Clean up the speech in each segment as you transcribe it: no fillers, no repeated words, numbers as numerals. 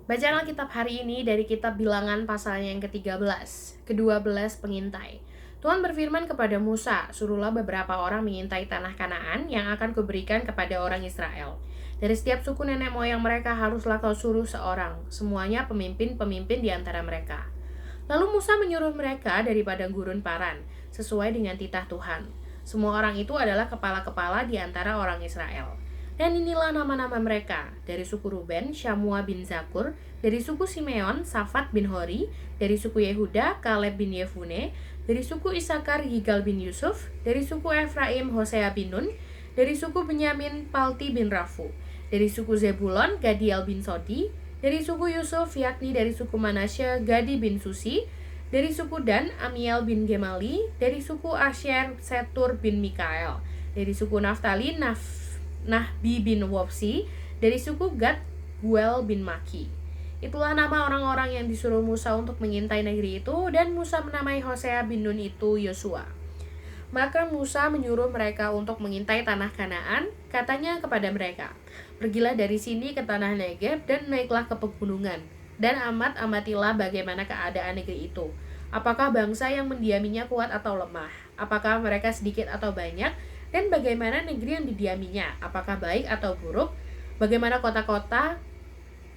Bacaan Alkitab hari ini dari kitab Bilangan pasalnya yang ke-13, ke-12 pengintai. Tuhan berfirman kepada Musa, suruhlah beberapa orang mengintai tanah Kanaan yang akan kuberikan kepada orang Israel. Dari setiap suku nenek moyang mereka haruslah kau suruh seorang, semuanya pemimpin-pemimpin di antara mereka. Lalu Musa menyuruh mereka dari padang gurun Paran, sesuai dengan titah Tuhan. Semua orang itu adalah kepala-kepala di antara orang Israel. Dan inilah nama-nama mereka, dari suku Ruben, Syamua bin Zakur, dari suku Simeon, Safat bin Hori, dari suku Yehuda, Kaleb bin Yefune, dari suku Isakar, Yigal bin Yusuf, dari suku Efraim, Hosea bin Nun, dari suku Benyamin, Palti bin Rafu, dari suku Zebulon, Gadiel bin Sodi, dari suku Yusuf, yakni dari suku Manasya, Gadi bin Susi, dari suku Dan, Amiel bin Gemali, dari suku Asher, Setur bin Mikael, dari suku Naftali, Nahbi bin Wopsi, dari suku Gad, Guel bin Maki. Itulah nama orang-orang yang disuruh Musa untuk mengintai negeri itu, dan Musa menamai Hosea bin Nun itu Yosua. Maka Musa menyuruh mereka untuk mengintai tanah Kanaan, katanya kepada mereka, pergilah dari sini ke tanah Negeb dan naiklah ke pegunungan, dan amatilah bagaimana keadaan negeri itu. Apakah bangsa yang mendiaminya kuat atau lemah? Apakah mereka sedikit atau banyak? Dan bagaimana negeri yang didiaminya? Apakah baik atau buruk? Bagaimana kota-kota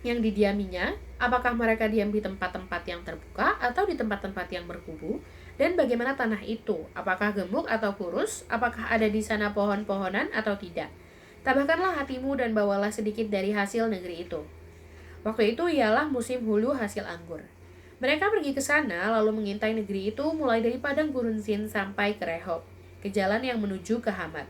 yang didiaminya? Apakah mereka diam di tempat-tempat yang terbuka atau di tempat-tempat yang berkubu? Dan bagaimana tanah itu? Apakah gemuk atau kurus? Apakah ada di sana pohon-pohonan atau tidak? Tambahkanlah hatimu dan bawalah sedikit dari hasil negeri itu. Waktu itu ialah musim hulu hasil anggur. Mereka pergi ke sana lalu mengintai negeri itu mulai dari padang gurun Zin sampai ke Rehob, ke jalan yang menuju ke Hamat.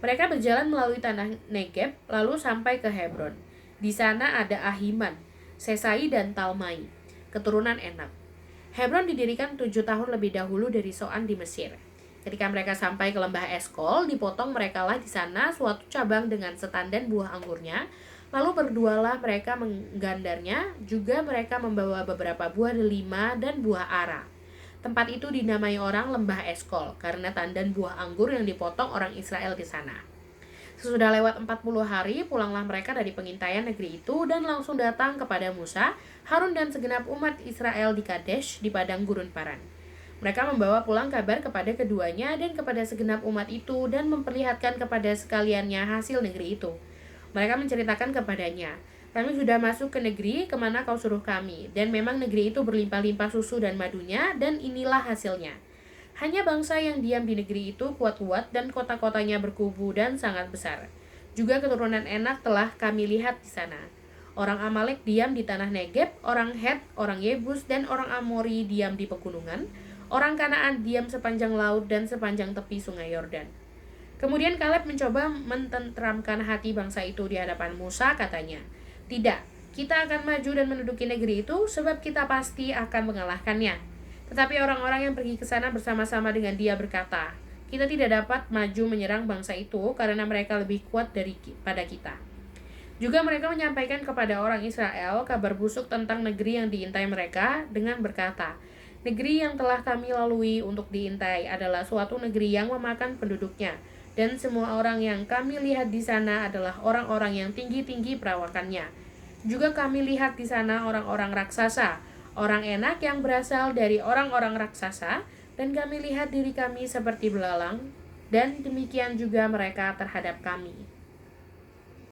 Mereka berjalan melalui tanah Negeb lalu sampai ke Hebron. Di sana ada Ahiman, Sesai dan Talmai, keturunan Enak. Hebron didirikan 7 tahun lebih dahulu dari Soan di Mesir. Ketika mereka sampai ke lembah Eskol, dipotong merekalah di sana suatu cabang dengan setandan buah anggurnya. Lalu berdualah mereka menggandarnya, juga mereka membawa beberapa buah delima dan buah ara. Tempat itu dinamai orang lembah Eskol, karena tandan buah anggur yang dipotong orang Israel di sana. Sesudah lewat 40 hari, pulanglah mereka dari pengintaian negeri itu dan langsung datang kepada Musa, Harun dan segenap umat Israel di Kadesh di padang gurun Paran. Mereka membawa pulang kabar kepada keduanya dan kepada segenap umat itu dan memperlihatkan kepada sekaliannya hasil negeri itu. Mereka menceritakan kepadanya, kami sudah masuk ke negeri kemana kau suruh kami, dan memang negeri itu berlimpah-limpah susu dan madunya, dan inilah hasilnya. Hanya bangsa yang diam di negeri itu kuat-kuat dan kota-kotanya berkubu dan sangat besar. Juga keturunan Enak telah kami lihat di sana. Orang Amalek diam di tanah Negeb, orang Het, orang Yebus, dan orang Amori diam di pegunungan. Orang Kanaan diam sepanjang laut dan sepanjang tepi sungai Yordan. Kemudian Kaleb mencoba mententeramkan hati bangsa itu di hadapan Musa, katanya, tidak, kita akan maju dan menduduki negeri itu sebab kita pasti akan mengalahkannya. Tetapi orang-orang yang pergi ke sana bersama-sama dengan dia berkata, kita tidak dapat maju menyerang bangsa itu karena mereka lebih kuat daripada kita. Juga mereka menyampaikan kepada orang Israel kabar busuk tentang negeri yang diintai mereka dengan berkata, negeri yang telah kami lalui untuk diintai adalah suatu negeri yang memakan penduduknya, dan semua orang yang kami lihat di sana adalah orang-orang yang tinggi-tinggi perawakannya. Juga kami lihat di sana orang-orang raksasa, orang Enak yang berasal dari orang-orang raksasa, dan kami lihat diri kami seperti belalang, dan demikian juga mereka terhadap kami.